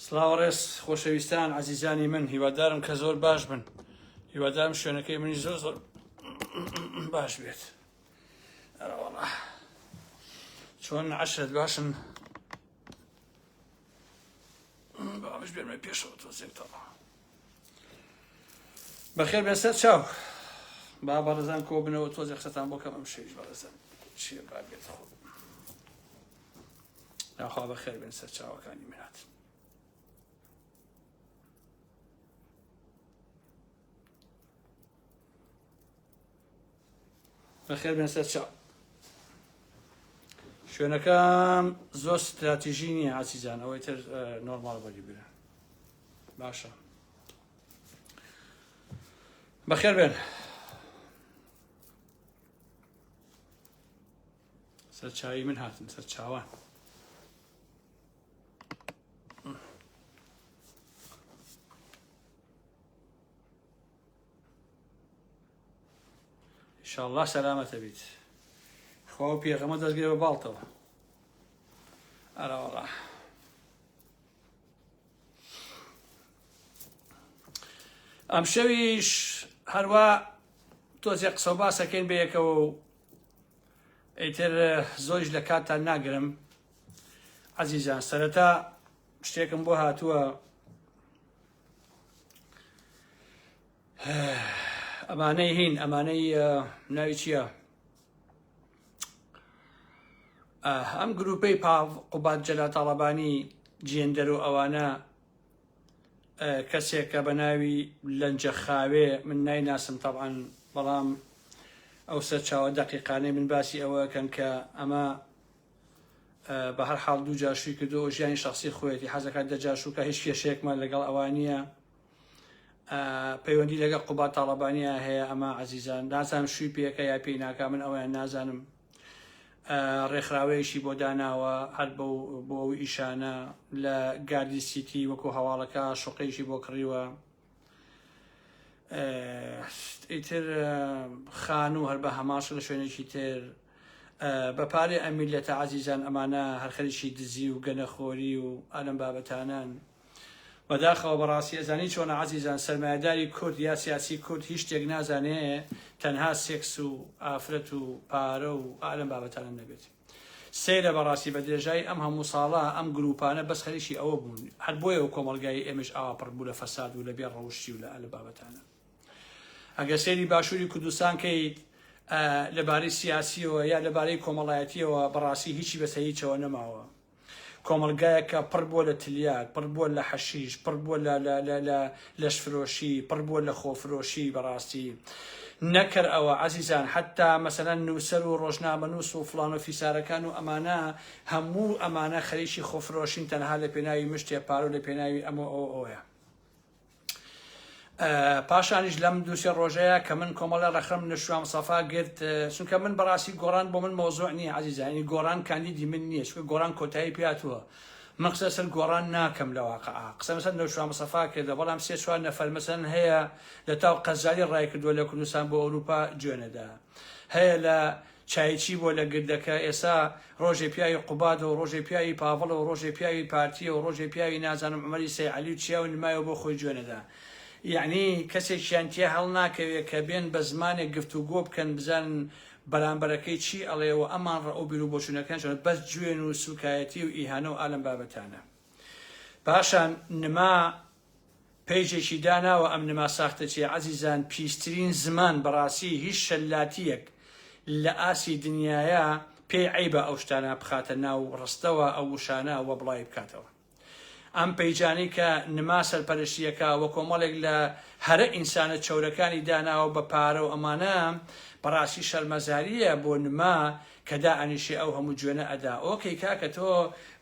سلااوڕێز خۆشەویستان عزیزانی من هیوادارم کە زۆر باش بن هیوادارم شوێنەکەی منی زۆر باش بێت ئەرەوەڵا چۆن عەشرت باشن باش بێرمە پێشەوە تۆزێکتەوە بەخێر بێن سەر چاو با بەڕێزان کۆ بنەوە تۆزێک قسەتان بۆ کەم ئەم شەویش بەڕێزان چییە با بێت خۆ ناخوا بەخێر بێن سەر چاوەکانی منات بەخێر بێن سەر چاو شوێنەکەم زۆر استراتیژی نییە عزیزان ئەوەی تر نۆرماڵ بەری برن باشە بەخێر بێن سەر چاوی من هاتن سەر چاوان ئینشاءڵڵا سەلامەتە بیت خوا و پێغەمە دەستگرێ بە باڵتەوە ئەرەوەڵا ئەم شەویش هەروە تۆزێک قسە و باسەکەین بە یەکەوە و ئەیتر زۆریش لە کاتتان ناگرم عەزیزان سەرەتا شتێکم بۆ هاتووە ئەمانەی هین ئەمانەی ناوی چییە ئەم گروپەی قوبات جەلا تاڵەبانی جێندەر و ئەوانە کەسێکە بە ناوی لەنجە خاوێ من نایناسم تەبعەن بەڵام ئەو سەر چاوە دەقیقانەی من باسی ئەوەکەن کە ئەمە بە هەر حاڵ دوو جاشووی کردو ژیانی شخصی خۆیەتی حەزەکات دەجاشووکە هیچ کێشەیەکمان لەگەڵ ئەوانیە پەیوەندی لەگەڵ قوبات تاڵەبانیە هەیە ئەمە عەزیزان نازانم شووی پێەکە یا پێی ناکا من ئەویان نازانم ڕێکخراوەیەشی بۆ داناوە هەر بۆ ئەو ئیشانە لە گاردی سیتی وەکو هەواڵەکە شوقەیەشی بۆ کڕیوە ئیتر خان و هەر بە هەماش لە شوێنێکی تر بە پارێ ئەم میلەتە عەزیزان ئەمانە هەر خەریکی دزی و گەنەخۆری و ئەلەم بابەتانان بەداخەوە بەڕاستی ئەزانی چۆنە عەزیزان سەرمایەداری کورد یا سیاسی کورد هیچ شتێک نازانێ تەنها سێکس و ئافرەت و پارە و ئالەم بابەتانە نەبێت سەیرە بەڕاستی بە درێژایی ئەم هەموو ساڵە ئەم گروپانە بەس خەریکی ئەوە بوون هەر بۆیە و کۆمەڵگای ئێمەش ئاوا پڕ بوو لە فەساد و لە بێ ڕەوشتی و لە ئالە بابەتانە ئەگەر سەیری باشووری کوردستان کەیت لەبارەی سیاسیەوە یا لەبارەی کۆمەڵایەتیەوە بەڕاستی هیچی بەسەر هیچەوە نەماوە کۆمەلگایەکە پڕ بووە لە تلیات پڕ بووە لە حەشیش پڕ بووە لە لەشفرۆشی پڕ بووە لە خۆفرۆشی بەڕاستی نەکرد ئەوە عەزیزان حتا مەسەلەن نووسەر و ڕۆژنامە نووس و فڵان و فیسارەکان و ئەمانە هەموو ئەمانە خەریکی خۆفرۆشین تەنها لە پێناوی مشتێ پارە و لە پێناوی ئەمە ئەوەیە پاشانیش لەم دووسێ ڕۆژەیە کە من کۆمەڵە ڕەخەم لە شوام سەفا گرت چونکە من بەڕاستی گۆڕان بۆ من مۆزوع نییە عەزیزانی گۆڕان کاندیدی من نییە چونکە گۆڕان کۆتایی پێاتووە من قسە سەر گۆڕان ناکەم لە واقعا قسە مەسەن لە شوام سەفا کردە بەڵام سێ چوار نەفەر مەسەن هەیە لە تاو قەزاری ڕای کردووە لە کوردستان بۆ ئەوروپا گوێنەدا هەیە لە چایچی بۆ لە گردەکە ئێستا ڕۆژێ پیاوی قوباد و ڕۆژێ پیاوی پاڤڵە و ڕۆژێ پیاوی پارتیە و ڕۆژێ پیاوی نازانم عومەری سەیعەلی و چیا و نمایەوە بۆ خۆی گوێنەدا یعنی کەسێکیان تێ هەڵ ناکەوێت کە بێن بە زمانێک گفتوگۆ بکەن بزانن بەرامبەرەکەی چی ئەڵێەوە ئەمان ڕەو بیر و بۆچوونەکان چۆن بەس گوێن و سوکایەتی و ئیهانە و ئالەم بابەتانە پاشان نما پێیجێکی داناوە ئەم نما ساختە چیە عەزیزان پیسترین زمان بەڕاستی هیچ شەلاتیەک لە ئاسی دنیاە پێی عەیبە ئەو شتانە بخاتە ناو ڕستەوە ئەو وشانە وە بڵای بکاتەوە ئەم پەیجانەی کە نما سەرپەرشتیەکە وە کۆمەڵێک لە هەرە ئینسانە چەورەکانی داناوە بە پارە و ئەمانە بەڕاستی شەرمەزاریە بۆ نما کە دائەنیشێ ئەو هەموو گوێنە ئەدا ئۆکەی کاکە تۆ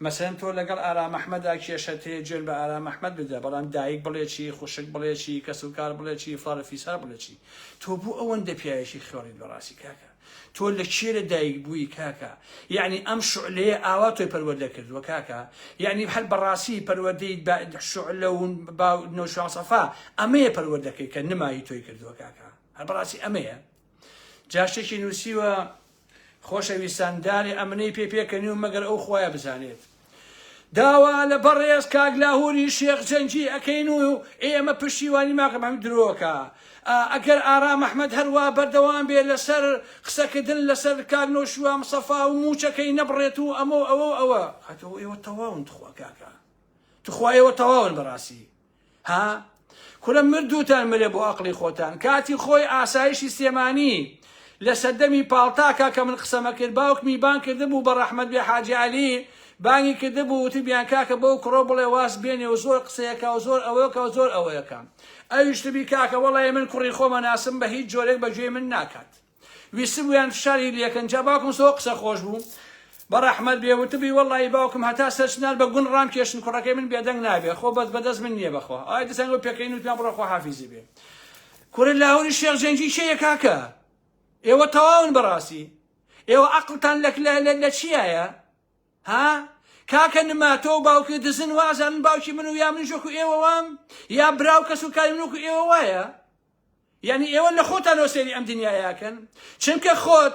مەسەن تۆ لەگەڵ ئارام ئەحمەدا کێشە تێ گوێن بە ئارام ئەحمەد بدە بەڵام دایک بڵێ چی خوشک بڵێ چی کەسوکار بڵێ چی فڵانە فیسار بڵێ چی تۆ بوو ئەوەندە پیاوێکی خێڵیت بەڕاستی کاکە تۆ لە کێرە دایک بووی کاکە یعنی ئەم شعلەیە ئاوا تۆی پەروەردە کردووە کاکە یعنی هەر بەڕاستی پەروەردەی شعلە و نەوشان سەفا ئەمەیە پەروەردەکەی کە نمایی تۆی کردووە کاکە هەر بەڕاستی ئەمەیە جا شتێکی نووسیوە خۆشەویستان داری ئەمنەی پێکەنی و مەگەر ئەو خۆیان بزانێت داوا لە بەڕێز کاک لاهوری شێخ جەنجی ئەەکەین و ئێمە پشتیوانی ماکەم هەم درۆکە ئەگەر ئارام ئەحمەد هەروە بەردەوام بێ لەسەر قسەکردن لەسەر کاک نۆشووە مستەفا و موچەکەی نەبڕێت و ئەوە هاتەوە ئێوە تەواون تخوا کاکە تخوا ئێوە تەواون بەڕاستی ها کورە مردوتان مرێ بۆ عەقڵی خۆتان کاتی خۆی ئاسایشی سلێمانی لە سەردەمی پاڵتاکە کە من قسەمە کرد باوکمی بان کردبوو بە ڕەحمەت بێ حاجی عەلی بانگی کردبوو وتیان کاکە بەو کڕۆ بڵێ واز بێنێ و زۆر قسەیەکە و زۆر ئەوەکە و زۆر ئەوەیەکە ئەویشتبی کاکە وەڵی من کوڕی خۆمە ناسم بە هیچ جۆرێک بەگوێ من ناکات ویستبوویان فشاری لێکەن جا باوکم سۆ قسە خۆش بوو بە ڕەحمەت بێ وتبی وەڵی باوکم هەتا سەرچنال بە گون ڕام کێشن کوڕەکەی من بێدەنگ نابێ خۆ بەدەست من نییە بەخوا ئای دەسەنگ و پێکەین وتیان بڕە خۆ حافیزی بێ کوڕی لاهوری شێخ جەنجی چییە کاکە ئێوە تەواون بەڕاستی ئێوە عەقڵتان لە چیایە ها کاکە نماتۆ و باوکی دزن وازانن باوکی من و یا من ژۆک و ئێوە وام یا براو کەس و کاری منوک و ئێوە وایە یعنی ئێوە لە خۆتانەوە سێری ئەم دنیایەکەن چونکە خۆت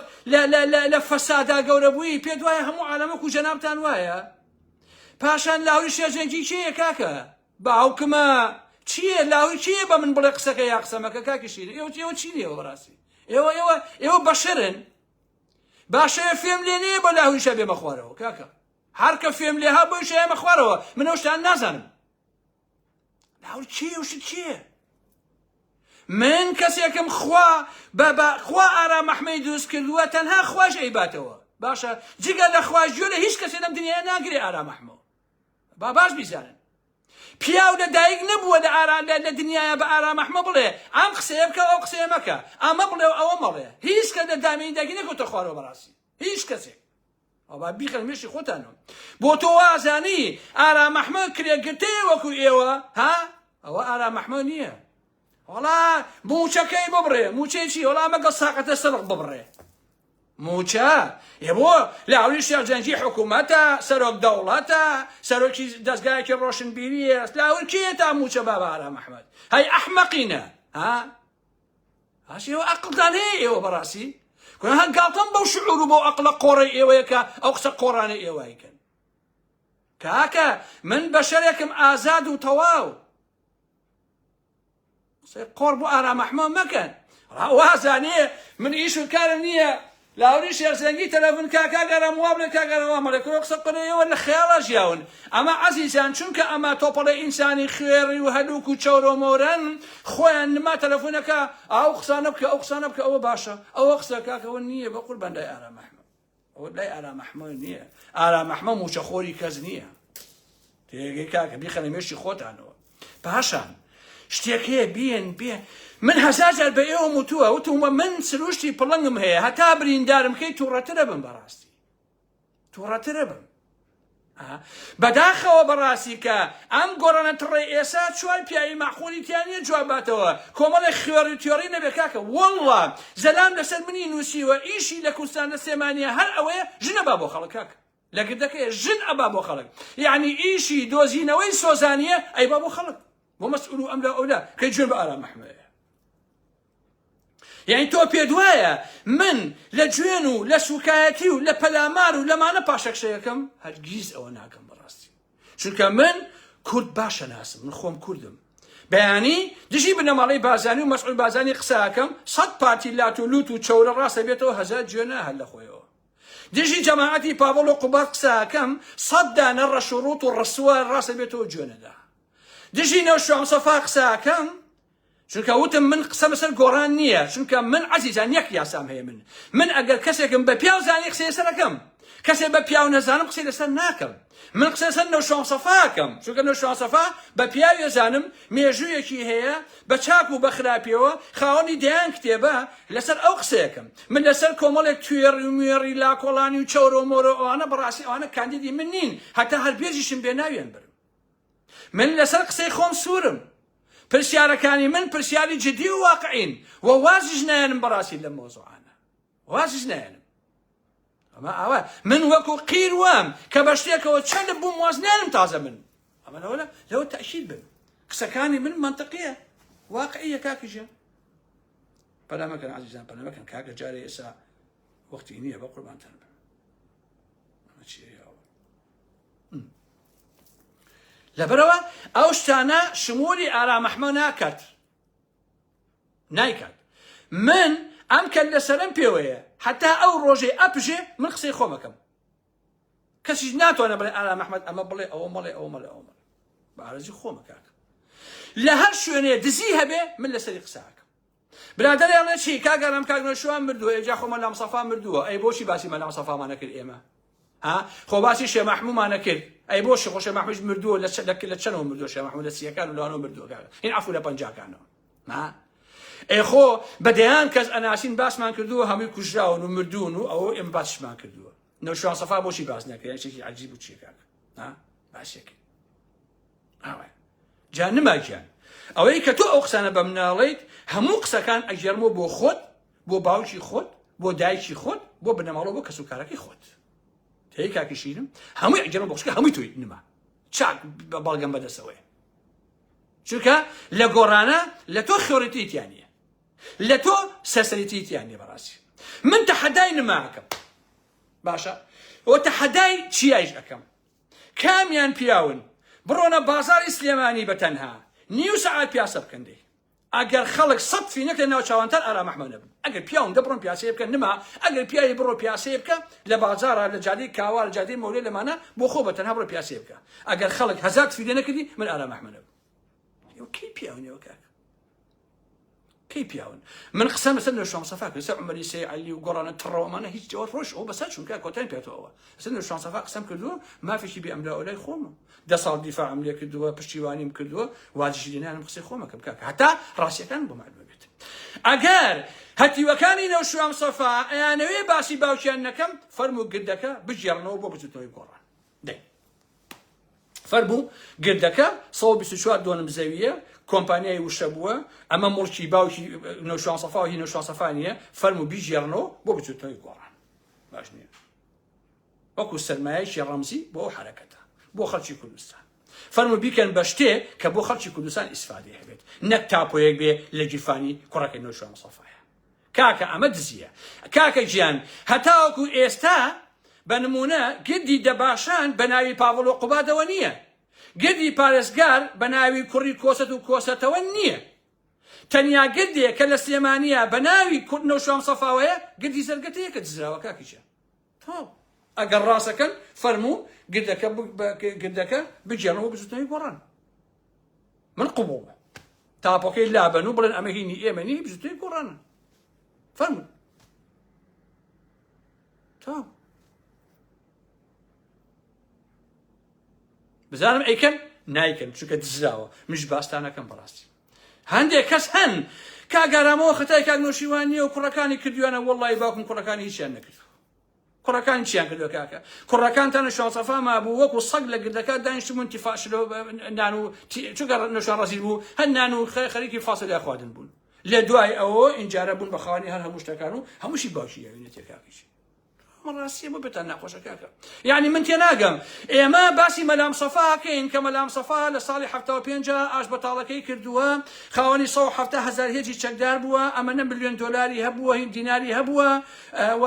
لە فەسادا گەورە بووی پێت وایە هەموو عالەمەک و جەنابتان وایە پاشان لاوری شێخ جەنجی چییە کاکە باوکمە چییە لاوی چییە بە من بڵێ قسەکە یا قسەمەکە کاکی شیرین ئێوە چی لێوە بەڕاستی ئێوە بەشرن باشەیە فێم لێ نییە بە لاوی شە بێمە خوارەوە کاکە هەر کە فێم لێ ها بۆی شەیەمە خوارەوە من ئەو شتان نازانم لاوی چییە وشت چییە من کەسێکم خوا ئارام ئەحمەدی دروست کردووە تەنها خوش ئەیباتەوە باشە جگە لە خوش گوێ لە هیچ کەسێ لەم دنیای ناگرێ ئارام ئەحمەد با باش بیزانن پیاو لەدایک نەبووە لە دنیاە بە ئارام ئەحمەد بڵێ ئەم قسەیە بکە ئەو قسەیە مەکە ئەمە بڵێ و ئەوە مەڵێ هیچ کە لە دامینی داگی نەکەوتە خوارەوە بەڕاستی هیچ کەسێک ئەوە بیخەن مێشی خۆتانەوە بۆ تۆ وازانی ئارام ئەحمەد کرێگرتەیە وەکو ئێوە ها ئەوە ئارام ئەحمەد نییە وەڵا موچەکەی ببڕێ موچەی چی وەڵا مەگەڵ ساقەتە سەرق ببڕێ موچە بۆ لاوری شێخ جەنجی حکوومەتە سەرۆک دەوڵەتە سەرۆکی دەستگایەکی ڕۆشنبیریە لاور کێ تا موچە بابا ئارام ئەحمەد هەی ئەحمەقینە ها هاش ئێوە عەقڵتان هەیە ئێوە بەڕاستی هەنگاڵتەم بەو شعور و بۆ عەقڵە قۆڕەی ئێوەیەکە ئەو قسە قۆڕانەی ئێوەیکەن کاکە من بەشەرێکم ئازاد و تەواو قۆڕ بۆ ئارام ئەحمەد مەکەن وازانێ من ئیش و کارم نییە لاوری شێخ جەنجی تەلەفۆن کاگەرم وا بڵێ کاگەرم وا مەڵێ کورۆ قسە قەنەوە لە خەیاڵە ژیاون ئەمە عەزیزان چونکە ئەمە تۆپەڵە ئینسانی خوێڕی و هەلووک و چەورۆمۆرەن خۆیان نما تەلەفۆنەکە ئەو قسانە بکە ئەو قسانە بکە ئەوە باشە ئەوە قسە کاکەوە نییە بە قوربان لای ئارام ئەحمەد ئەوە لای ئارام ئەحمەد نییە ئارام ئەحمەد موچەخۆری کەس نییە تێگەی کاکە بیخەنە مێشتی خۆتانەوە پاشان شتێک هەیە بێن من هەزار جار بە ئێوە وتووە وتومە من سروشتی پڵنگم هەیە هەتا بریندارم کەی تووڕەترە بم بەڕاستی تووڕەترە بم بەداخەوە بەڕاستی کە ئەم گۆڕانە تڕێ ئێسا چوار پیاوی مەعقوڵی تیانە جواباتەوە کۆمەڵی خوێڕی تیۆڕی نەبێ کاکە وەڵڵا زەلام لەسەر منی نووسیوە ئیشی لە کوردستانە سلێمانیە هەر ئەوەیە ژن ئەبا بۆ خەڵک کاکە لە گردەکەیە ژن ئەبا بۆ خەڵک یعنی ئیشی دۆزینەوەی سۆزانیە ئەیبا بۆ خەڵک بۆ مەسئول و ئەم لا ئەولا کەی گوێن بە ئارام ئەحمەدە یعنی تۆ پێت وایە من لە گوێن و لە سوکایەتی و لە پەلامار و لەمانە پاشەکشەیەکەم هەرگیز ئەوە ناکەم بەڕاستی چونکە من کورد باشە ناسم من خۆم کوردم بەیانی دژی بنەماڵەی بازانی و مەسئول بازانی قسەکەم 100 پارتی لات و لوت و چەورە ڕاستە بێتەوە هەزار گوێنە هەر لە خۆیەوە دژی جەماعەتی پاوەڵ و قوبات قسەکەم 100 دانە ڕەش و ڕوت و ڕەسوە ڕاستە بێتەوە گوێنەدا دژی نەوشۆم سەفا قسەکەم چونکە وتم من قسە بەسەر گۆڕان نییە چونکە من عەزیزان یەک یاسام هەیە من ئەگەر کەسێکم بە پیاو زانی قسەی لەسەرەکەم کەسێک بە پیاو نەزانم قسەی لەسەر ناکەم من قسە لەسەر نەوشۆم سەفاکەم چونکە نەوشۆم سەفا بە پیاوی زانم مێژوویەکی هەیە بە چاک و بە خراپیەوە خاوەنی دەیان کتێبە لەسەر ئەو قسەیەکەم من لەسەر کۆمەڵێک توێڕی و موێڕی لاکۆڵانی و چەورە و مۆرە ئەوانە بەڕاستی ئەوانە کاندیدی من نین هەتا هەر بێژیشم بێ ناویان برم من لەسەر قسەی خۆم سوورم پرسیارەکانی من پرسیاری جدی و واقعین و وازیش نایەنم بەڕاستی لەم مۆزوعانە وازیش نایەنم ئەمە ئەوە من وەکو قیر وام کە بە شتێکەوە چەند بووم واز نایەنم تازە من ئەمە لەوە تەئکید بن قسەکانی من منطقیە واقعیە کاکیژە پەلا مەکەن عەزیزان پەلا مەکەن کاکە جارێ ئێستا وەختی نییە بە قوربانتان بن ئەمە چییە لەبەرەوە ئەو شتانە شمولی ئارامەحمە ناکات نایکات من ئەم کەل لەسەرم پێوەیە حتا ئەو ڕۆژێ ئەپژێ من قسەی خۆمەکەم کەسیش ناتوانە بڵێ ئارامەحمەد ئەمە بڵێ ئەوە مەڵێ ئەوە مەڵێ ئەوە مەڵێ بە ئارەزی خۆمە کاکە لە هەر شوێنێ دزی هەبێ من لەسەری قساکەم برادەریانە چی کاگەرم کاگنۆشوان مردووە ئێجا خۆ مەلام سەفا مردووە ئەی بۆچی باسی مەلام سەفامان نەکرد ئێمە خۆ باسی شێ مەحموومان نەکرد ئەی بۆشی خۆ شێ مەحموود مردووە لە چەنەوە مردووە شێ مەحموود لە سیەکان و لەوانەوە مردووە هین عەفو لە پەنجاکانەوە ئەی خۆ بەدەیان کەس ئەناسین باسمان کردووە هەمووی کوژراون و مردوون و ئەوە ئێمە باسشمان کردووە نەوشوان سەفا بۆچی باس نەکرد شتێکی عەجیب و چیە کاکە باسێکی جان نماگیان ئەوەی کە تۆ ئەو قسانە بە مناڵیت هەموو قسەکان ئەگەرمەوە بۆ خۆت بۆ باوکی خۆت بۆ دایکی خۆت بۆ بنەماڵەوە بۆ کەسوکارەکەی خۆت تێی کاکیشینم هەمووی ئەگەرمە بۆ شتەکە هەمووی تۆی نما چاک بەڵگەم بەدەستەوەیە چونکە لە گۆڕانە لە تۆ خێوەتیتیان نییە لە تۆ سەرسەریتیتیان نییە بەڕاستی من تەحەدای نماکەم باشە ئەوە تەحەدای چیایش ئەەکەم کامیان پیاون بڕۆنە بازاری سلێمانی بەتەنها نیو سەعات پیاسە بکەن دەی ئەگەر خەڵک سەد فینەک لە ناوچاوانتر ئارامەحمە نەبن ئەگەر پیاون دەبڕۆن پیاسەیە بکەن نما ئەگەر پیاوی بڕۆ پیاسەیە بکە لە بازارە لە جادەی کاوا لە جادەی مەولێ لەمانە بۆ خۆ بەتەنها بڕۆ پیاسەیە بکە ئەگەر خەڵک هەزار فیدە نەکردی من ئارامەحمە نەبم کەی پیاونەوە کاکە کەی پیاون من قسەم لەسەر نوێژوان سەفا کرد لەسەر عومەری سێ عەلی و گۆڕانە تڕەوەمانە هیچ جواب ڕۆژ ئەوە بەسەر چونکە کۆتاییم پێێتەوە لەسەر نوێژوان سەفا قسەم کردووە مافێکی بێ ئەملا ئەولای خۆمە 10 ساڵ دیفاعم لێ کردووە پشتیوانیم کردووە واجیشی لێنانم قسەی خۆمەکەم کاکە هەتا ڕاستیەکان بۆ معلومە بێت ئەگەر هەتیوەکانی نەوشوان سەفا ئەیانەوێ باسی باوکیان نەکەم فەرموو گردەکە بژێڕنەوە بۆ بچوتنەوەی گۆڕان دەی فەرموو گردەکە 124 دۆنم زەویە کۆمپانیای وشە بووە ئەمە مڵکی باوکی نەوشوان سەفا و هی نەوشوان سەفا نییە فەرموو بیژێڕنەوە بۆ بچوتنەوەی گۆڕان باش نییە وەکو سەرمایەکی ڕەمزی بۆ ئەو حرەکەتە بۆ خەڵکی کوردستان فەرموو بیکەن بە شتێ کە بۆ خەڵکی کوردستان ئیسفادە هەبێت نەک تاپۆیەک بێ لە گیرفانی کوڕەکەی نەوشوان سەفایە کاکە ئەمە دزیە کاکە گیان هەتاوەکو ئێستا بە نمونە گردی دەباشان بە ناوی پاڤڵ و قوبادەوە نییە گردی پارێزگار بە ناوی کوڕی کۆسەت و کۆسەتەوە نییە تەنیا گردێک کە لە سلێمانیە بە ناوی نەوشوان سەفاوەیە گردی زەرگەتەیە کە دزراوە کاکیچە ئەگەر ڕاستەکەن فەرموو گردەکە بجێنەوە بزوتنەوەی گۆڕان من قبوڵە تاپۆکەی لابەن و بڵێن ئەمە هینی ئێمە نی بزوتنەوەی گۆڕانە فەرموو بزانم ئەیکەن نایکەن چونکە دزراوە مش باستانەکەم بەڕاستی هەندێک کەس هەن کاگارامەوە خەتای کاک نۆشیوانیە و کوڕەکانی کردویانە وەڵڵی باوکم کوڕەکانی هیچیان نەکرد کوڕەکان چیان کردووە کاکە کوڕەکانتان نەوشوان سەفا مابوو وەکو سەگ لە گردەکە دانیشتبوون انتیفاشلۆ نان و چونکە نەوشوان ڕەزیل بوو هەر نان و خەریکی فاسەلیا خواردن بوون لە دوای ئەوە ئینجارە بوون بە خاوەنی هەر هەموو شتەکان و هەمووشی باشی یاوینێتێ کاکیش ڕاستی بۆ بێتان ناخۆشە کاکە یعنی من تێناگەم ئێمە باسی مەلام سەفاکەین کە مەلام سەفا لە ساڵی 75 ئاش بەتاڵەکەی کردووە خاوەنی 170,000 هێزی چەکدار بووە ئەمەنە ملیۆن دۆلاری هەبووە هین دیناری هەبووە و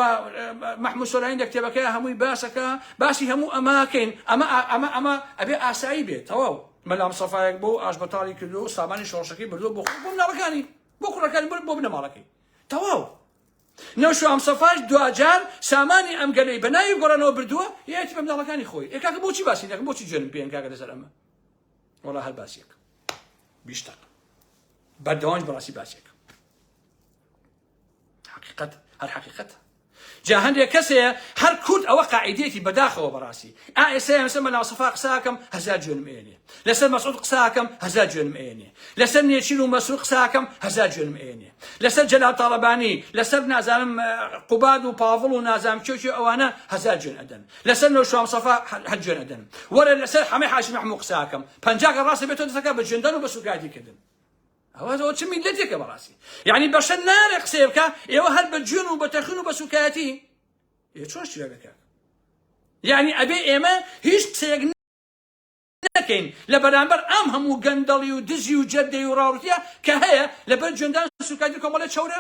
مەحموود سۆلاین لە کتێبەکەی هەمووی باسەکە باسی هەموو ئەماکەین ئەمە ئەبێ ئاسایی بێت تەواو مەلام سەفایەک بۆ ئاش بەتاڵی کردو و سامانی شۆڕشەکەی بردووە بۆ مناڵەکانی بۆ کوڕەکانی بۆ بنەماڵەکەی تەواو نەوشوان سەفاش دوجار سامانی ئەم گەلەی بە ناوی گۆڕانەوە بردووە یەتی بە منداڵەکانی خۆی کاکە بۆچی باسی نەکەم بۆچی جوێنم پێیان کاکە لەسەر ئەمە وەڵا هەر باسیەکە بیشتر بەردەوام بەڕاستی باسیەکە حقیقەت هەر حقیقەتە جا هەندێک کەسەیە هەر کورد ئەوە قاعیدەیەکی بەداخەوە بەڕاستی ئێستا لەسەر مەلام سەفا قساکەم 1000 جوێنم ئێنێ لەسەر مەسعود قساکەم 1000 جوێنم ئێنێ لەسەر نێچیر و مەسعود قساکەم 1000 جوێنم ئێنێ لەسەر جەلال تاڵەبانی لەسەر نازانم قوباد و پاڤڵ و نازانم کێکی ئەوانە 1000 جوێن ئەدەن لەسەر نەوشوان سەفا 10 جوێن ئەدەن وەرە لەسەر حەمەی حاشم محموود قساکەم 50 ڕاستە بێتەوە دەستەکە بە جوێندان و بە سوکاتی کردن ئەوە چ میلەتێکە بەڕاستی یعنی بەشە نارێ قسێ بکە ئێوە هەر بە جوێن و بە تەخین و بە سوکایەتی چۆن شتێ بکە یعنی ئەبێ ئێمە هیچ قسەیەک نەکەین لە بەرامبەر ئەم هەموو گەندەڵی و دزی و جەردەی و ڕاوڕتیە کە هەیە لەبەر جوێندان سوکاتی کۆمەڵە چەورە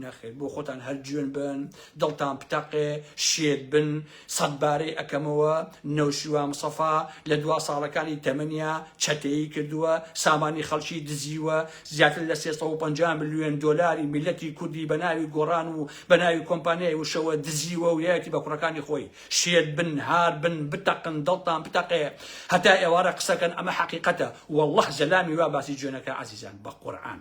نەخێت بۆ خۆتان هەر جوێن بن دڵتان پتەقێ شێت بن سەدبارەی ئەەکەمەوە نەوشیوا مستەفا لە دوا ساڵەکانی تەمەنیا چەتەیی کردووە سامانی خەڵکی دزیوە زیاتر لە 350 ملیۆن دۆلاری میلەتی کوردی بە ناوی گۆڕان و بە ناوی کۆمپانیای وشەوە دزیوە و یەتی بە کوڕەکانی خۆی شێت بن هار بن بتەقن دڵتان بتەقێ هەتا ئێوارە قسەکەن ئەمە حەقیقەتە والله زەلامی وا باسی جوێنەکە عەزیزان بە قورئان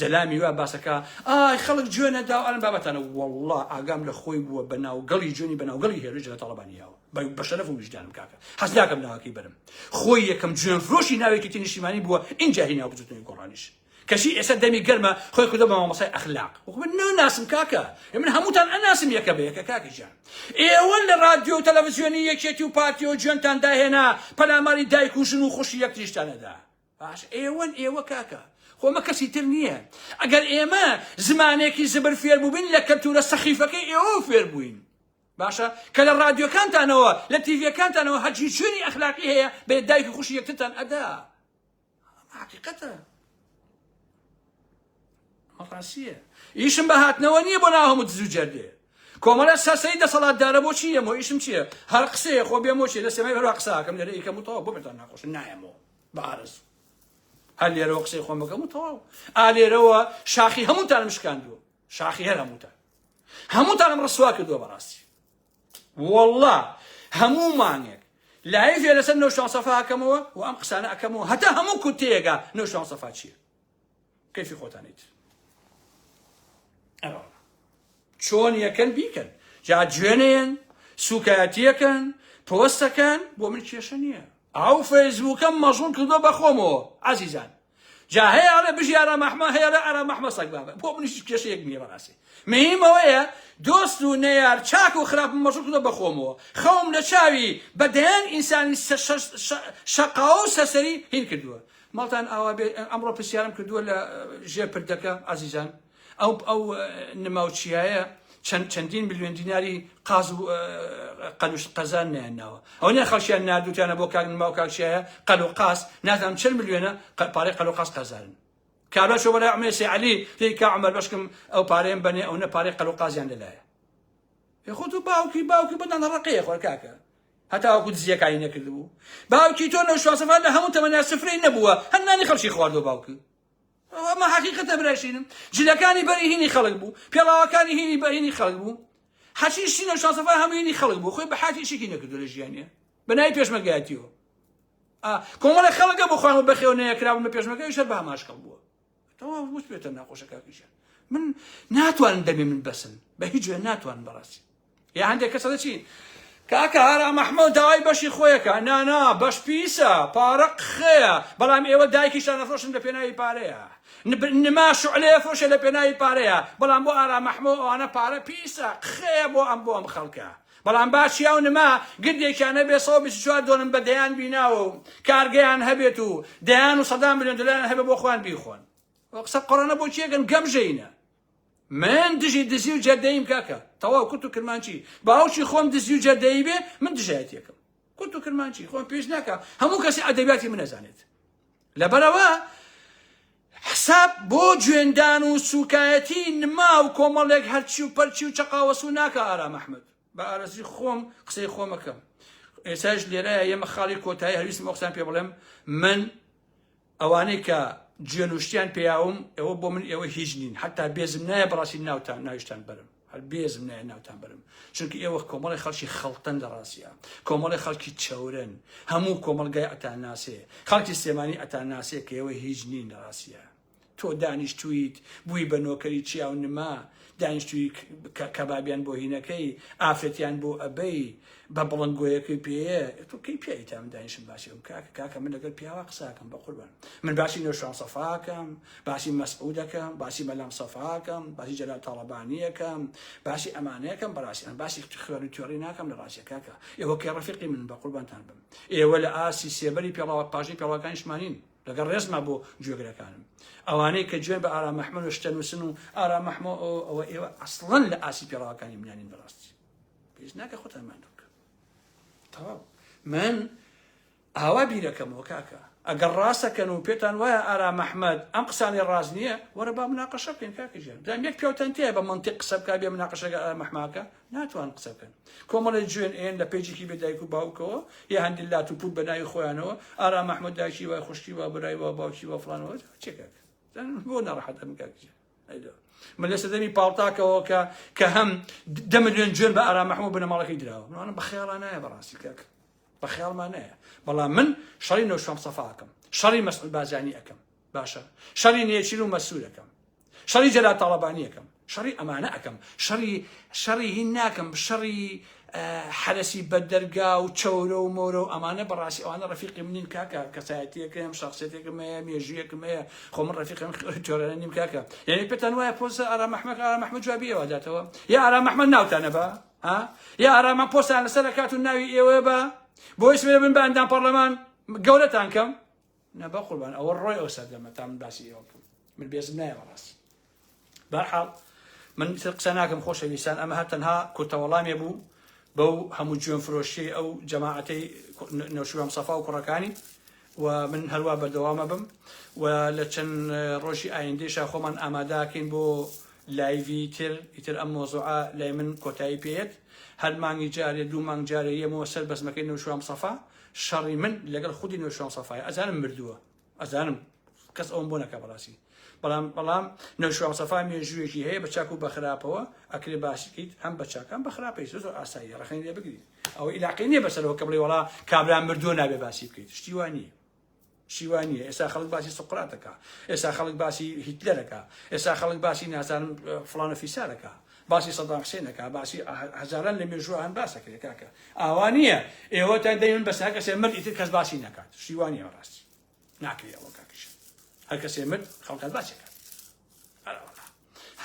زەلامی وا باسەکە ئای خەڵک جوێنە دا ئەلم بابەتانە والله ئاگام لە خۆی بووە بەناو گەڵی جوێنی بەناو گەڵی هێرش لە تەڵەبانیاوە بە شەرەف و وجدانم کاکە حەز ناکەم ناوەکەی برم خۆی یەکەم جوێن فرۆشی ناوێکی نیشتیمانی بووە ئینجا هی ناو بجوتنی گۆڕانیش کەشی ئێستا دەمی گەرمە خۆی کردە بە مامۆسای ئەخلاق من ناسم کاکە من هەمووتان ئەناسم یەکە بە یەکە کاکی جان ئێوە لە رادیۆ و تەلەڤیزیۆنی یەکێتی و پارتی و جوێنتان داهێنا پەلاماری دایک و ژن و خوشی یەکتریشتانەدا باش ئێوە کاکە خۆمە کەسی تر نییە ئەگەر ئێمە زمانێکی زبر فێر بووبین لە کەلتورە سەخیفەکەی ئێوە فێر بووین باشە کە لە رادیۆکانتانەوە لە تیڤەکانتانەوە هەرچی جوێنی ئەخلاقی هەیە بە دایکی خوشی یەکترتان ئەدا حقیقەتە ڕاستیە ئیشم بە هاتنەوە نییە بۆ ناو هەموو دز و جەردێ کۆمەڵە سەرسەری دەسەڵاتدارە بۆ چیە مۆ ئیشم چییە هەر قسەیە خۆ بێمۆ چێ لە سێمای بەروا قساکەم لەرە ئیکەم و تەواو بۆ بێتان ناخۆش نایەمەوە بە ئارەز هەر لێرەوە قسەی خۆم بەکەم و تەواو ئالێرەوە شاخی هەمووتانم شکاندووە شاخی هەر هەمووتانم ڕسوا کردووە بەڕاستی والله هەموو مانگێک لایڤێ لەسەر نەوشان سەفا ئەکەمەوە و ئەم قسانە ئەکەمەوە هەتا هەموو کورتەیەکە نەوشان سەفا چییە کەیفی خۆتانیت چۆن یەکەن بیکەن جا جوێنەیەن سوکایەتیەکەن پۆستەکەن بۆ من کێشە نییە ئەو فەیسبووکەم مەژوون کردۆ بەخۆمەوە عەزیزان جا هەیە ئەڵێ بژی ئارامەحمە هەیە لە ئارامەحمە سەگ بابە بۆ منیش کێشەیەک نییە بەڕاستی مهم ئەوەیە دۆست و نەیار چاک و خراپ مەژوون کردۆ بەخۆمەوە خەوم لە چاوی بەدەیان ئینسانی شەقاوە و سەسەری هین کردووە ماڵتان ئاوا بێ ئەمڕۆ پرسیارم کردووە لە ژێر پردەکە عەزیزان ئەو نماوچیایە چەندین میلیۆن دیناری قاز و قەلوش قەزان نێناوە ئەو نیە خەڵکیان نردووتیانە بۆ کاک نما و کاکشایە قەل و قاس نازانم چەند میلیۆنە پارەی قەل و قاس قەزانن کابرا شۆ بەلای عومەر سەیعەلی دەی کا عومەر بەشکم ئەو پارەیەم بەنێ ئەو نە پارەی قەل و قازیان لەلایە خۆت و باوکی بەدان ڕقەیە خۆر کاکە هەتا وەکو دزیەکانی نەکردبوو باوکی تۆ نەوشواسەفا لە هەموو تەمەنیا سفرەی نەبووە هەر نانی خەڵکی خواردووە باوکی ئەمە حەقیقەتە براشینم جلەکانی بەری هینی خەڵک بوو پێڵاوەکانی هینی بە هینی خەڵک بوو حەچیشتی نەوشاسەفا هەموو هینی خەڵک بوو خۆی بە حاتی شێکی نەکردو لە ژیانیە بە ناوی پێشمەرگایەتیەوە کۆمەڵە خەڵکە بۆ خوان و بەخێو نەیەکراون بە پێشمەرگای شەر بە هەماشکەڵ بووە تەواو وست بێتە ناخۆشە کاکیشە من ناتوانم دەمێ من بەسن بە هیچ وێ ناتوانم بەڕاستی یا هەندێک کەسە دەچین کاکە ئارامەحمە داوای بەشی خۆیەکە نانا بەش پیسە پارە قخەیە بەڵام ئێوە دایکیشان نەفرۆشن لە پێناوی پارەیە نما شعلەیە فرۆشە لە پێناوی پارەیە بەڵام بۆ ئارامەحمە ئەوانە پارە پیسە قخەیە بۆ ئەم خەڵکە بەڵام باشیا و نما گردێکیان هەبێ 124 دۆنم بە دەیان بیناوە و کارگەیان هەبێت و دەیان و 100 میلیۆن دلار هەبێ بۆ خۆیان بیخۆن قسە قڕانە بۆ چیەکەن گەمژەینە من دزی و جەردەیم کاکە تەواو کورت و کرمانچی باوکی خۆم دزی و جەردەیی بێ من دژایەتیەکەم کورت و کرمانچی خۆم پێش ناکە هەموو کەسی ئەدەبیاتی من نەزانێت لەبەرەوە حساب بۆ جوێندان و سوکایەتی نما و کۆمەڵێک هەرچی و پەرچی و چەقاوەسو ناکە ئارامەحمەد بە ئارەزی خۆم قسەی خۆمەکەم ئێستاش لێرەیە ئێمە خاڵی کۆتایی هەرویستم ئەو قسەیان پێ بڵێم من ئەوانەی کە جوێنوشتیان پێیاوم ئێوە بۆ من ئێوە هیچ نین حتا بێزم نایە بەڕاستی ناویشتان بەرم هەر بێزم نایە ناوتان بەرم چونکە ئێوە کۆمەڵی خەڵکی خەڵتەن لە ڕاستیە کۆمەڵی خەڵکی چەورن هەموو کۆمەلگای ئەتان ناسێ خەڵکی سلێمانی ئەتان ناسێ کە ئێوە هیچ نین لە ڕاستیە تۆ دانیشتویت بووی بە نۆکەری چیا و نما دانیشتووی کەبابیان بۆ هینەکەی ئافرەتیان بۆ ئەبەی بە بڵندگۆیەکەی پێیە تۆ کەی پێی تا من دانیشم باشی کاکە من لەگەڵ پیاوە قساکەم بە قوربان من باسی نەوشان سەفاکەم باسی مەسعودەکەم باسی مەلام سەفاکەم باسی جەلال تاڵەبانیەکەم باسی ئەمانەیەکەم بەڕاستی باسی خوێن و تێڕی ناکەم لە ڕاستیە کاکە ئێوە کێ ڕەفیقی من بە قوربانتان بم ئێوە لە ئاسی سێبەری پێڵاوە پاژەی پێڵاوەکانی شمانین لەگەڵ ڕێزما بۆ گوێگرەکانم ئەوانەی کە گوێن بە ئارامەحمەد و شتەنووسن و ئارامەحمە ئەوە ئێوە ئەسڵەن لە ئاسی پێڵاوەکانی منانین بەڕاستی پێش ناکە خۆتان ماندووکە تەواو من ئاوا بیرەکەمەوە کاکە ئەگەر ڕاستەکەن و پێتان وایە ئارام محەممەد ئەم قسانی ڕاز نییە وەرە با مناقەشە بکەین کاکەژیان دام یەک پێوتەن تەیە بە منتیق قسە بکە بێ مناقەشەکە محماکە ناتوان قسە بکەن کۆمەڵی جوێن ئێن لە پێیجێکی بێدایک و باوکەوە یا هەندی لات و پوت بەناوی خۆیانەوە ئارام محەممەد دایکی وای خوشتی وە برای وە باوکی وە فڵانەوە چێ کاکە بۆ ناڕەحەتە من کاکەژیان من لە سەدەمی پاڵتاکەوە کە هەم 10 ملیۆن جوێن بە ئارام محەممەد بنەماڵەکەی دراوە منوانم بە خەیاڵان نایە بەڕاستی کاکە بە خەیاڵمان نایە بەڵام من شەڕی نەوشەم سەفاکەم شەڕی مەسعود بازانی ئەەکەم باشە شەڕی نێچیر و مەسوول ئەەکەم شەڕی جەلال تاڵەبانی ئەەکەم شەڕی ئەمانە ئەەکەم شەڕی هین ناکەم شەڕی حرەسی بەدەرگا و چەورە و مۆرە و ئەمانە بەڕاستی ئەوانە ڕەفیقی منین کاکە کەسایەتیەکەم شخصیەتێکم هەیە مێژویەکم هەیە خۆ من ڕەفیقم جۆرانە نیم کاکە یعنی پێتان وایە پۆستە ئارام محەممەد جوابی ئێوە داتەوە یا ئارام محەممەد ناوتانە بە یا ئارام پۆستان لەسەر دەکات و ناوی ئێوە بە بۆی سوێ بن بە ئەندام پەرلەمان گەورەتان کەم نەبە قوربان ئەوە ڕۆی ئەو سەردەمە تا من باسی ئێوەکەم من بێزم نایە بەڕاستی بەرحاڵ من قسە ناکەم خۆشەویستان ئەمە هەر تەنها کورتەوەڵامێ بوو بەو هەموو جوێن فرۆشی ئەو جەماعەتەی نەوشیروان سەفا و کوڕەکانی و من هەروە بەردەوامە بم و لە چەند ڕۆژی ئایندێشە خۆمان ئاماداکەین بۆ لایڤی تر ئەم مۆزوعە لای من کۆتایی پێێت هەر مانگی جارێ دوو مانگ جارێ یەمەوە سەر بەزمەکەی نەوشیروان سەفا شەڕی من لەگەڵ خودی نەوشیروان سەفایە ئەزانم مردووە ئەزانم کەس ئەوم بۆ نەکە بەڕاستی بەڵام نەوشیروان سەفا مێژوویەکی هەیە بە چاک و بە خراپەوە ئەکرێ باشیکەیت هەم بە چاکان بە خراپەی زۆر ئاسایی ڕخنی لێ بگریت ئەوە ئیلاقی نییە بەسەرەوە کە بڵێ وەڵا کابرا مردووە نابێ باسی بکەیت شتی وان نییە شیوان نییە ئێستا خەڵک باسی سقراتەکە ئێستا خەڵک باسی هیتلەرەکە ئێستا خەڵک باسی نازانم فڵانە فیسارەکە باسی سەدام حوسێنەکە باسی هەزاران لە مێژووە هەن باسەکرێت کاکە ئاوا نییە ئێوەتان دەیون بەسا کەسێ مرد ئیتر کەس باسی ناکات شیوان نییە ڕاستی ناکرێت ئەوە کاکەش هەر کەسێ مرد خەڵکات باسێکات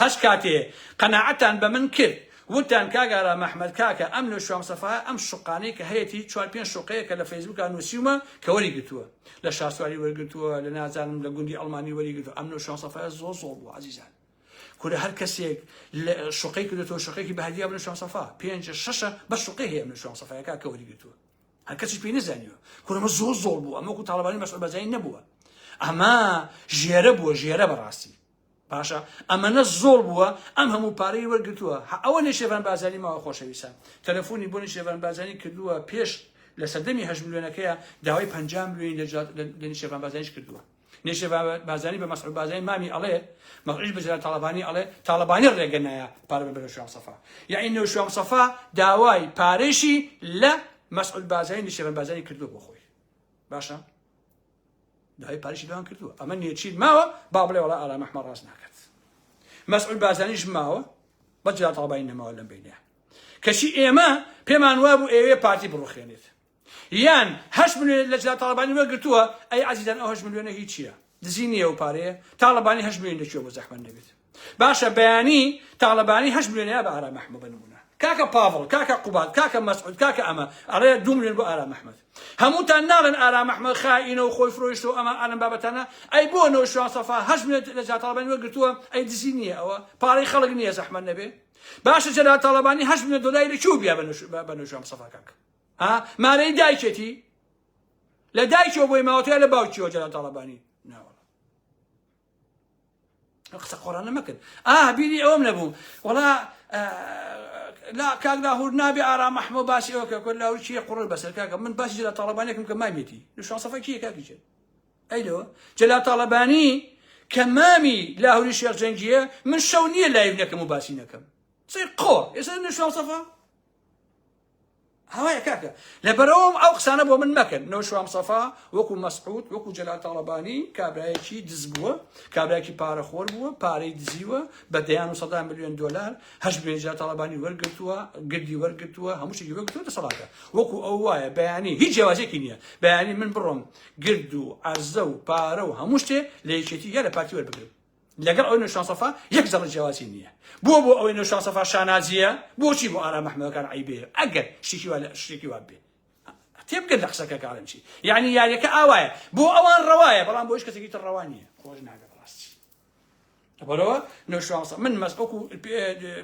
هەش کاتێ قەناعەتان بە من کرد وتان کاگارا محەممەد کاکە ئەم نەوشیروان سەفا ئەم شوقانەی کە هەیەی 4-5 شوقەیە کە لە فەیسبووکە نووسیومە کە وەریگرتووە لە شاسواری وەرگرتووە لە نازانم لە گوندی ئەڵمانی وەریگرتووە ئەم نەوشیروان سەفا زۆر بوو عەزیزان کورە هەر کەسێک شوقەی کردێتەوە شوقەیەکی بەهەدیە بە نەوشیروان سەفا 5-6 بە شوقەی هەیە نەوشیروان سەفایەکە کە وەریگرتووە هەر کەسیش پێی نەزانیوە کورە ئەمە زۆر بوو ئەمە وەکو تاڵەبانی مەسعود بەرزانی نەبووە ئەمە ژێرە بووە ژێرە بەڕاستی باشە ئەمەنە زۆر بووە ئەم هەموو پارەی وەرگرتووە ئەوە نێشێڤان بازاری ماوە خۆشەویستان تەلەفۆنی بۆ نێشێڤان بازاری کردووە پێش لە سەردەمی 8 ملیۆنەکەیە داوای 50 ملیۆنی لە نێشێڤان بازاریش کردووە نێشێڤان بازاری بە مەسعود بازاری مامی ئەڵێ مەسعود بە جەلال تاڵەبانی ئەڵێ تاڵەبانی ڕێگە نایە پارە بە نەوشیروان سەفا یعنی نەوشیروان سەفا داوای پارێشی لە مەسعود بازاری نێشێڤان بازاری کردووە بۆ خۆی باشە داوای پارێشی لەوان کردووە ئەمە نێچیر ماوە با بڵێ وەڵا ئارام محەممەد ڕاست ناکات مەسعود بازانیش ماوە بە جەلال تاڵەبانی نەماوە لەم بینە کەچی ئێمە پێمان وابوو ئێوێ پارتی بڕوخێنێت یان 8 ملیۆن لە جەلال تاڵەبانی وەرگرتووە ئەی عەزیزان ئەو 8 ملیۆنە هیچ چییە دزی نییە و پارەیە تاڵەبانی 8 ملیۆن دەچێت بۆ زەحمەت نەبێت باشە بەیانی تاڵەبانی 8 ملیۆنەیە بە ئارام محەممەد بنمونە کاکە پاڤڵ کاکە قوبات کاکە مەسعود کاکە ئەمە ئەڵێ 2 ملیۆن بۆ ئارام محەممەد هەمووتان ناڵێن ئارام محەممەد خائینە و خۆی فرۆشتەوە ئەمە ئەم بابەتانە ئەی بۆ نەوشیروان سەفا 8 ملیۆن لە جەلال تاڵەبانی وەرگرتووە ئەی دزی نییە ئەوە پارەی خەڵک نییە زەحمەت نەبێ باشە جەلال تاڵەبانی 8 ملیۆن دۆلاری لەکوێ بیا بە نەوشیروان سەفا کاکە مارەی دایکێتی لە دایکەوە بۆی ماوەتەیە لە باوکیەوە جەلال تاڵەبانی ناوەڵە قسە قۆڕانە مەکرد بیری ئەوەم نەبوو وەڵا لا کاک لاهور نابێ ئارام محەممەد باسی ئەوکە کۆ لاهور چیە قوڕ بەسەر کاکە من باسی جەلال تاڵەبانیەکەم کە مامێتی نەوشیروان سەفا کییە کاکیچێت ئەیلەوە جەلال تاڵەبانی کە مامی لاهوری شێخ جەنگیە من شەو نییە لایڤ نەکەم و باسی نەکەم سەی قۆ ئێستا نەوشیروان سەفا هەوایە کاکە لەبەرەوەم ئەو قسانە بۆ من مەکەن نەوشیروان سەفا وەکو مەسعود وەکو جەلال تاڵەبانی کابرایەکی دز بووە کابرایەکی پارەخۆر بووە پارەی دزیوە بە دەیان و 100 ملیۆن دۆلار 8 ملیۆن جەلال تاڵەبانی وەرگرتووە گردی وەرگرتووە هەموو شتێکی وەرگرتووە دەسەڵاتە وەکو ئەو وایە بەیانی هیچ جیاوازێکی نییە بەیانی من بڕۆم گرد و عەرزە و پارە و هەموو شتێ لە یەکێتی یا لە پارتی وەربگرم لەگەڵ ئەوەی نەوشیروان سەفا یەک زەڵ جیاوازی نییە بۆ ئەوەی نەوشیروان سەفا شانازیە بۆچی بۆ ئارام محەممەدەکان عیبێ ئەگەر شتێکی وا بێ تێبگەن لە قسەکە کاڵم چی یعنی یاریەکە ئاوایە بۆ ئەوان ڕەوایە بەڵام بۆ هیچ کەسێکی تر ڕەوا نییە خۆش ناگە بەڕاستی بەرەوە نەوشان سەفا من مەسعوکو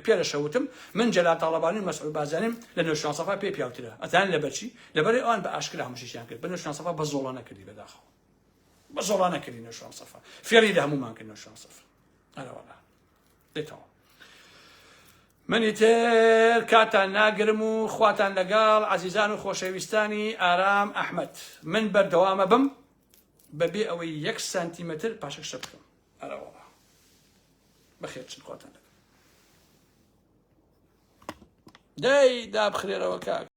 پێرە شەوتم من جەلال تاڵەبانی مەسعود بازانیم لە نەوشان سەفا پێ پیاوترە ئەتان لە بەچی لەبەر ئەوان بە ئاشکرا هەمووشیان کرد بە نەوشان سەفا بە زۆڵە نەکردی بەداخەوە بە زۆڵە نەکردی نەوشان سەفا فێڵی لە هەمومان کرد نەوشان سەفا ئەرەوەڵا دێتەوە منی تر کاتان ناگرم و خواتان لەگەڵ عەزیزان و خۆشەویستانی ئارام ئەحمەد من بەردەوامە بم بەبێ ئەوەی 1 سانتیمەتر پاشەک شە بکەم ئەرەوەڵا بەخێر چن خواتان لەگەڵ دەی دابخرێرەوە کاک